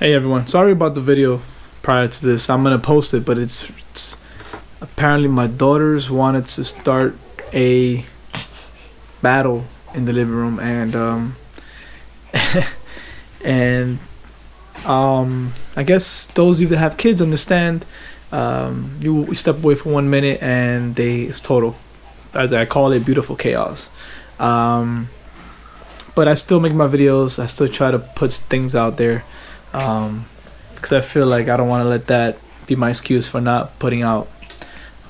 Hey everyone, sorry about the video prior to this. I'm gonna post it, but it's apparently my daughters wanted to start a battle in the living room, and I guess those of you that have kids understand. You step away for 1 minute and it's total, as I call it, beautiful chaos. But I still make my videos. I still try to put things out there. Because I feel like I don't want to let that be my excuse for not putting out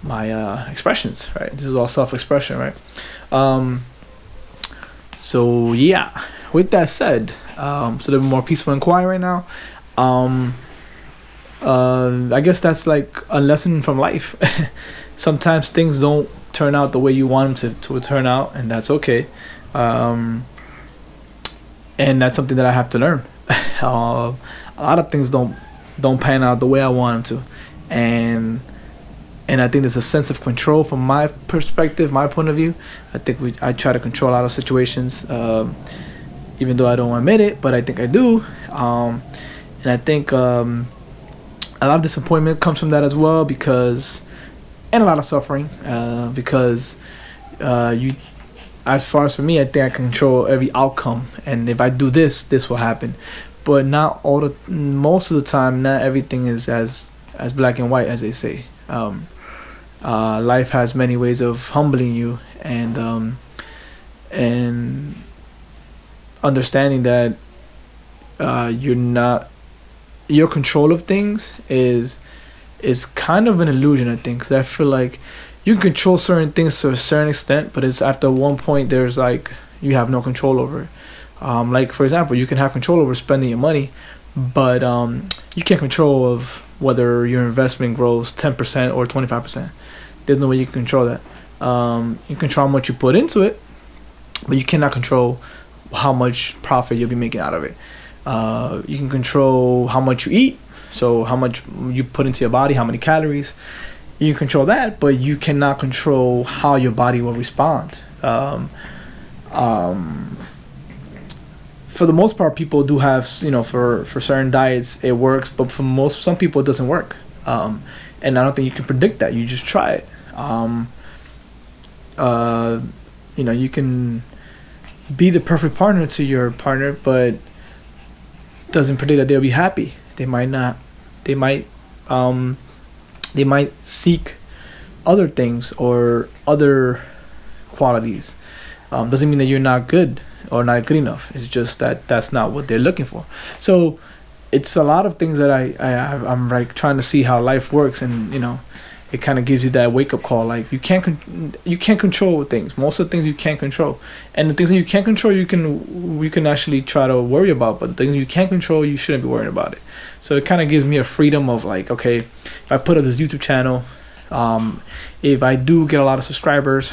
my expressions, right? This is all self-expression, right? So yeah, with that said, so they're more peaceful and quiet right now. I guess that's like a lesson from life. Sometimes things don't turn out the way you want them to turn out, and that's okay. And that's something that I have to learn. A lot of things don't pan out the way I want them to, and I think there's a sense of control from my perspective, my point of view. I think I try to control a lot of situations, even though I don't admit it, but I think I do. And I think a lot of disappointment comes from that as well, and a lot of suffering, because as far as for me, I think I control every outcome, and if I do this will happen. But most of the time, not everything is as black and white as they say. Life has many ways of humbling you, and understanding that your control of things is kind of an illusion, I think. 'Cause I feel like you can control certain things to a certain extent, but it's after one point there's like you have no control over it. Like for example, you can have control over spending your money, but you can't control of whether your investment grows 10% or 25%. There's no way you can control that. You control how much you put into it, but you cannot control how much profit you'll be making out of it. You can control how much you eat, so how much you put into your body, how many calories. You can control that, but you cannot control how your body will respond. For the most part, people do have, for certain diets it works, but for some people it doesn't work. And I don't think you can predict that. You just try it. You can be the perfect partner to your partner, but doesn't predict that they'll be happy. They might not. They might seek other things or other qualities. Doesn't mean that you're not good or not good enough. It's just that that's not what they're looking for. So it's a lot of things that I'm like trying to see how life works, and it kind of gives you that wake up call. Like you can't control things. Most of the things you can't control, and the things that you can't control, you can actually try to worry about. But the things you can't control, you shouldn't be worrying about it. So it kind of gives me a freedom of like, okay, if I put up this YouTube channel, if I do get a lot of subscribers,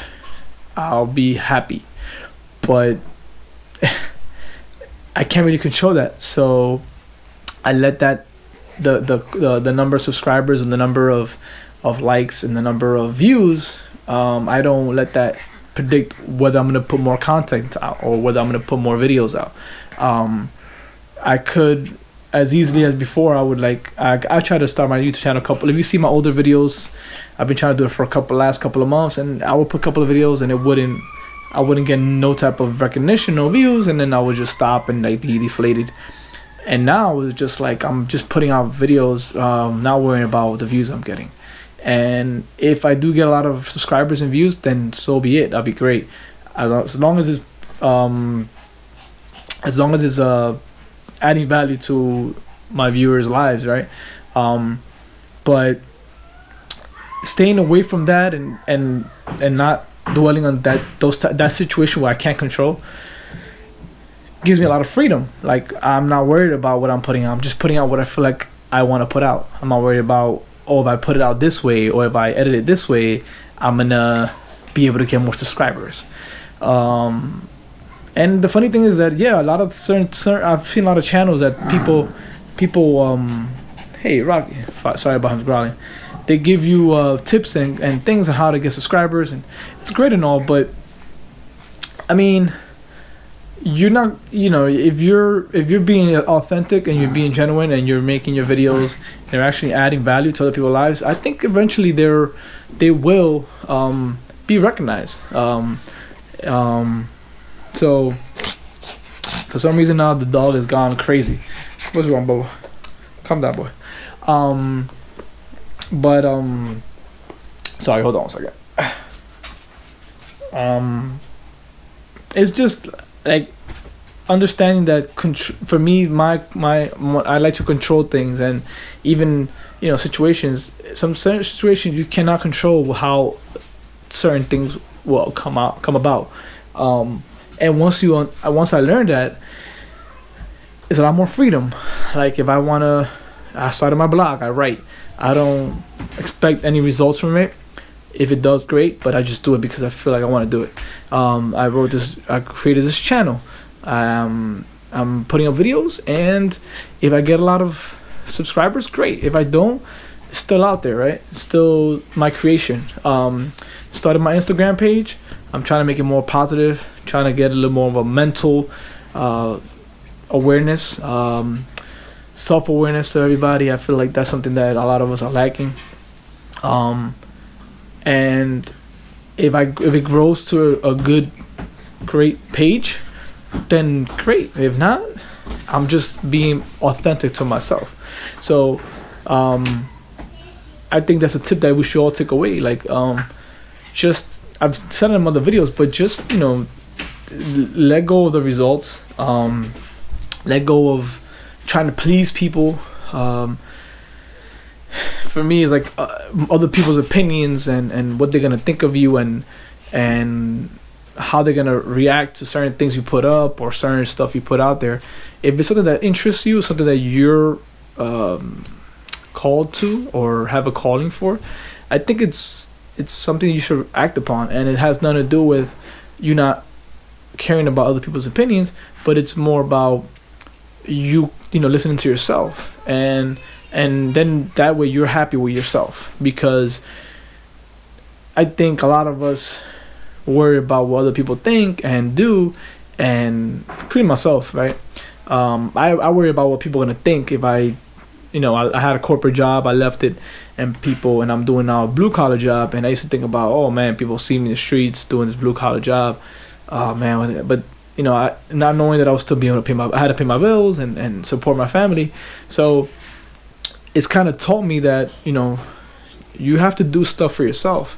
I'll be happy. But I can't really control that, so I let that the number of subscribers and the number of likes and the number of views, I don't let that predict whether I'm gonna put more content out or whether I'm gonna put more videos out. I could, as easily as before, I would I try to start my YouTube channel if you see my older videos, I've been trying to do it for last couple of months, and I would put a couple of videos and I wouldn't get no type of recognition, no views, and then I would just stop and like be deflated. And now it's just like I'm just putting out videos, not worrying about the views I'm getting. And if I do get a lot of subscribers and views, then so be it. That'll be great. As long as it's adding value to my viewers' lives, right? But staying away from that and not dwelling on that situation where I can't control gives me a lot of freedom. Like I'm not worried about what I'm putting out. I'm just putting out what I feel like I want to put out. I'm not worried about, if I put it out this way or if I edit it this way, I'm gonna be able to get more subscribers. And the funny thing is that a lot of certain I've seen a lot of channels that people hey Rocky, sorry about him growling. They give you tips and things on how to get subscribers, and it's great and all, but I mean, you're not, if you're being authentic and you're being genuine and you're making your videos, they're actually adding value to other people's lives. I think eventually they will be recognized. So for some reason now the dog has gone crazy. What's wrong, Bubba? Calm down, boy. Sorry, hold on a second. It's just like understanding that for me, my I like to control things, and even situations. Some certain situations you cannot control how certain things will come about. And once I learned that, it's a lot more freedom. Like if I started my blog, I write. I don't expect any results from it. If it does, great, but I just do it because I feel like I want to do it. I created this channel. I'm putting up videos, and if I get a lot of subscribers, great. If I don't, it's still out there, right? It's still my creation. Started my Instagram page. I'm trying to make it more positive, trying to get a little more of a mental awareness, self-awareness to everybody. I feel like that's something that a lot of us are lacking. And if it grows to a great page, then great. If not, I'm just being authentic to myself. So I think that's a tip that we should all take away. Like just, I've said it in other videos, but just let go of the results. Let go of trying to please people. For me, it's like other people's opinions and what they're gonna think of you, and how they're gonna react to certain things you put up or certain stuff you put out there. If it's something that interests you, something that you're called to or have a calling for, I think it's something you should act upon, and it has nothing to do with you not caring about other people's opinions, but it's more about you listening to yourself, and then that way you're happy with yourself. Because I think a lot of us worry about what other people think and do, and including myself, right? I worry about what people are gonna think if I had a corporate job, I left it, and I'm doing now a blue collar job, and I used to think about, oh man, people see me in the streets doing this blue collar job, oh man, but I, not knowing that I was still being able to I had to pay my bills and support my family. So it's kind of taught me that you have to do stuff for yourself,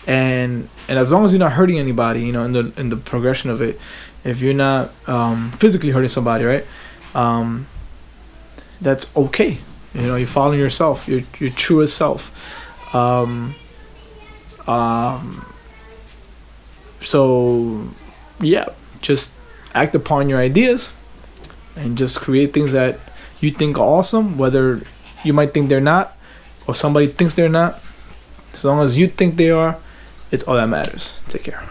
and as long as you're not hurting anybody, in the progression of it, if you're not physically hurting somebody, right, that's okay. You're following yourself, your truest self. So yeah, just act upon your ideas and just create things that you think are awesome, whether you might think they're not or somebody thinks they're not. As long as you think they are, it's all that matters. Take care.